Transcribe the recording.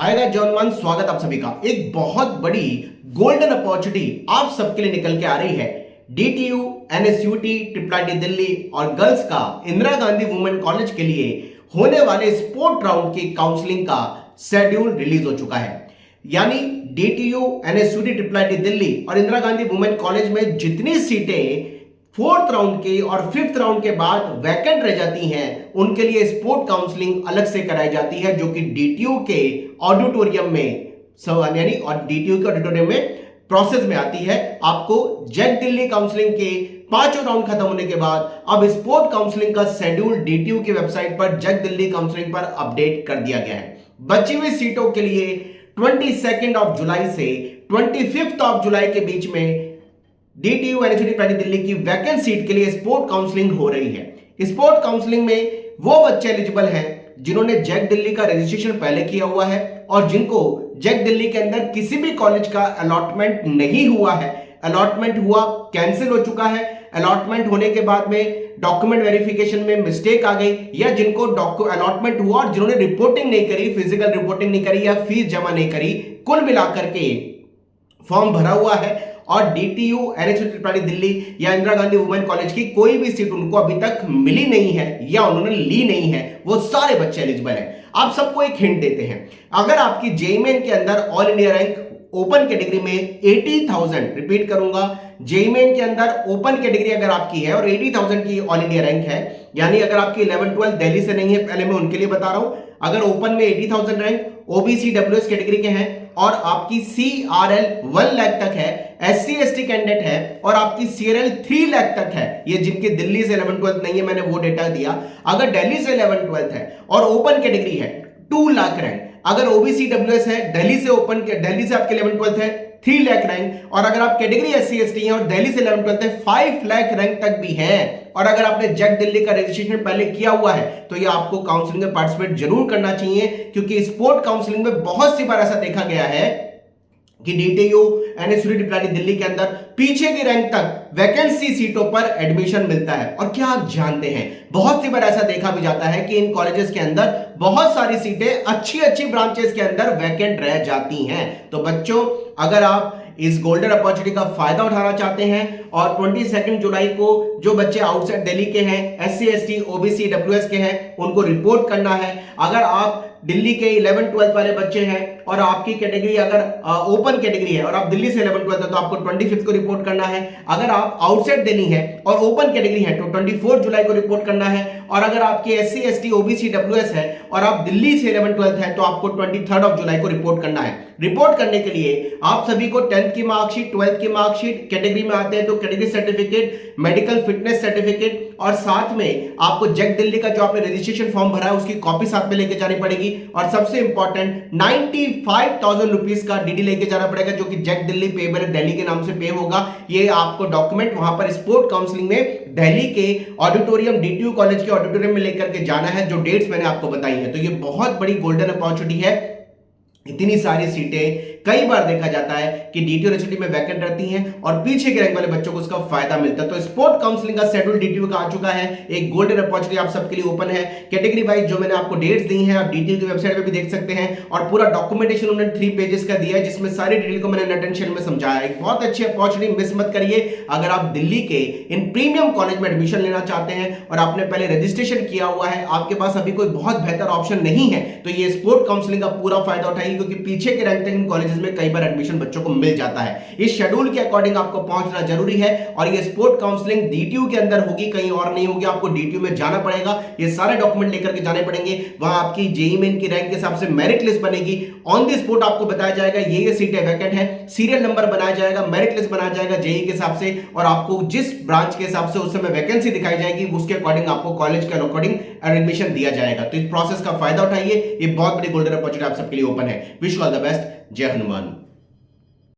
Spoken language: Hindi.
आएगा जॉनमान। स्वागत आप सभी का। एक बहुत बड़ी गोल्डन अपॉर्चुनिटी आप सबके लिए निकल के आ रही है। DTU, NSUT, triple IT Delhi और गर्ल्स का इंदिरा गांधी वुमेन कॉलेज के लिए होने वाले स्पोर्ट राउंड की काउंसलिंग का शेड्यूल रिलीज हो चुका है। यानी DTU, NSUT, triple IT Delhi और इंदिरा गांधी वुमेन कॉलेज में जितनी सीटें फोर्थ राउंड के और फिफ्थ राउंड के बाद वैकेंट रह जाती हैं, उनके लिए स्पोर्ट काउंसलिंग अलग से कराई जाती है, जो कि डीटीयू के ऑडिटोरियम में यानी और डीटीयू के ऑडिटोरियम में प्रोसेस में आती है। आपको जैक दिल्ली काउंसलिंग के पांचों राउंड खत्म होने के बाद अब स्पोर्ट काउंसलिंग का शेड्यूल डीटीयू की वेबसाइट पर जैक दिल्ली काउंसलिंग पर अपडेट कर दिया गया है। बची हुई सीटों के लिए 22 जुलाई से 25 जुलाई के बीच में डीटीयू, एनएसयूटी, दिल्ली की वैकेंट सीट के लिए स्पोर्ट काउंसलिंग हो रही है। स्पोर्ट काउंसलिंग में वो बच्चे एलिजिबल हैं जिन्होंने जैक दिल्ली का रजिस्ट्रेशन पहले किया हुआ है और जिनको जैक दिल्ली के अंदर किसी भी कॉलेज का अलॉटमेंट नहीं हुआ है। अलॉटमेंट हुआ, कैंसिल हो चुका है। अलॉटमेंट होने के बाद में डॉक्यूमेंट वेरिफिकेशन में मिस्टेक आ गई, या जिनको अलॉटमेंट हुआ और जिन्होंने रिपोर्टिंग नहीं करी, फिजिकल रिपोर्टिंग नहीं करी या फीस जमा नहीं करी, कुल मिलाकर के फॉर्म भरा हुआ है और डीटीयू, एनएसयूटी, दिल्ली या इंदिरा गांधी वुमेन कॉलेज की कोई भी सीट उनको अभी तक मिली नहीं है या उन्होंने ली नहीं है, वो सारे बच्चे एलिजिबल हैं। आप सबको एक हिंट देते हैं, अगर आपकी जेईई के अंदर all India rank open category में 80,000, रिपीट करूंगा, जेईई के अंदर ओपन कैटेगरी अगर आपकी है और 80,000 की ऑल इंडिया रैंक है, यानी अगर आपकी 11-12 दिल्ली से नहीं है, पहले मैं उनके लिए बता रहा हूं, अगर ओपन में 80,000 रैंक, ओबीसी डब्ल्यूएस कैटेगरी के हैं और आपकी सीआरएल 1 लाख तक है, एससी एसटी कैंडिडेट है और आपकी सीआरएल 3 लाख तक है, ये जिनके दिल्ली से 11-12 नहीं है, मैंने वो डेटा दिया। अगर दिल्ली से 11-12 है और ओपन कैटेगरी है 2 लाख रैंक, अगर ओबीसी डब्ल्यूएस है, दिल्ली से ओपन के दिल्ली से आपके 11-12 है 3 लाख रैंक, और अगर आप कैटेगरी एससी एसटी है और दिल्ली से 11-12 है 5 लाख रैंक तक भी है, और अगर आपने जैक दिल्ली का रजिस्ट्रेशन पहले किया हुआ है तो ये आपको काउंसलिंग में पार्टिसिपेट जरूर करना चाहिए, क्योंकि स्पोर्ट काउंसलिंग में बहुत सी बार ऐसा देखा गया है कि डीटीयू, एनएसयूटी, दिल्ली के अंदर पीछे की रैंक तक वैकेंसी सीटों पर एडमिशन मिलता है। और क्या आप जानते हैं, बहुत सी बार ऐसा देखा भी जाता है कि इन कॉलेजेस के अंदर बहुत सारी सीटें अच्छी ब्रांचेस के अंदर वैकेंट रह जाती हैं। तो बच्चों, अगर आप इस गोल्डन अपॉर्चुनिटी का फायदा उठाना चाहते हैं और 22 जुलाई को जो बच्चे आउटसाइड दिल्ली के हैं, एससी एसटी, ओबीसी डब्ल्यूएस के हैं, उनको रिपोर्ट करना है। अगर आप दिल्ली के 11-12 वाले बच्चे हैं और आपकी कैटेगरी अगर ओपन कैटेगरी है और आप दिल्ली से 11-12 है तो आपको 25 को रिपोर्ट करना है। अगर आप आउटसाइड दिल्ली है और ओपन कैटेगरी है तो 24 जुलाई को रिपोर्ट करना है। और अगर आपकी एससी एसटी, ओबीसी डब्ल्यूएस है और आप दिल्ली से 11-12 है तो आपको 23 जुलाई को रिपोर्ट करना है। रिपोर्ट करने के लिए आप सभी को 10th की मार्कशीट, 12th की मार्कशीट, कैटेगरी में आते हैं तो category certificate, medical fitness certificate और साथ में आपको जैक दिल्ली का जो आपने रजिस्ट्रेशन फॉर्म भरा है उसकी कॉपी साथ में लेके जानी पड़ेगी। और सबसे इंपॉर्टेंट 95,000 रुपीस का डीडी लेके जाना पड़ेगा, जो कि जैक दिल्ली पेबल दिल्ली के नाम से पे होगा। ये आपको डॉक्यूमेंट वहां पर स्पोर्ट काउंसलिंग में दिल्ली के ऑडिटोरियम, डीटीयू कॉलेज के ऑडिटोरियम में लेकर के जाना है, जो डेट्स मैंने आपको बताई है। तो ये बहुत बड़ी गोल्डन अपॉर्चुनिटी है। इतनी सारी सीटें कई बार देखा जाता है कि डीटीयू यूनिवर्सिटी में वैकेंट रहती हैं और पीछे के रैंक वाले बच्चों को उसका फायदा मिलता है। तो स्पोर्ट काउंसलिंग का शेड्यूल डीटीयू का आ चुका है। एक गोल्डन अपॉर्चुनिटी आप सबके लिए ओपन है। कैटेगरी वाइज जो मैंने आपको डेट्स दी हैं आप डीटीयू की वेबसाइट पे भी देख सकते हैं, और पूरा डॉक्यूमेंटेशन उन्होंने 3 पेजेस का दिया है जिसमें सारी डिटेल को मैंने अटेंशन में समझाया। एक बहुत अच्छी अपॉर्चुनिटी, मिस मत करिए। अगर आप दिल्ली के इन प्रीमियम कॉलेज में एडमिशन लेना चाहते हैं और आपने पहले रजिस्ट्रेशन किया हुआ है, आपके पास अभी कोई बहुत बेहतर ऑप्शन नहीं है, तो ये स्पोर्ट काउंसलिंग का पूरा फायदा उठाइए, क्योंकि पीछे के रैंक तक इन कॉलेजेस में कई बार एडमिशन बच्चों को मिल जाता है। इस शेड्यूल के अकॉर्डिंग आपको पहुंचना जरूरी है और ये स्पोर्ट काउंसलिंग डीटीयू के अंदर होगी, कहीं और नहीं होगी। आपको डीटीयू में जाना पड़ेगा, ये सारे डॉक्यूमेंट लेकर के जाने पड़ेंगे। वहां आपकी जेईई मेन की रैंक के हिसाब से मेरिट लिस्ट बनेगी। ऑन द स्पॉट आपको बताया जाएगा ये सीटें वैकेंट है, सीरियल नंबर बनाया जाएगा, मेरिट लिस्ट बनाया जाएगा जेईई के हिसाब से, और आपको जिस ब्रांच के हिसाब से उस समय वैकेंसी दिखाई जाएगी उसके अकॉर्डिंग आपको कॉलेज के अकॉर्डिंग एडमिशन दिया जाएगा। तो इस प्रोसेस का फायदा उठाइए। ये बहुत बड़ी गोल्डन अपॉर्चुनिटी आप सबके लिए ओपन है। Wish you all the best. जय हनुमान।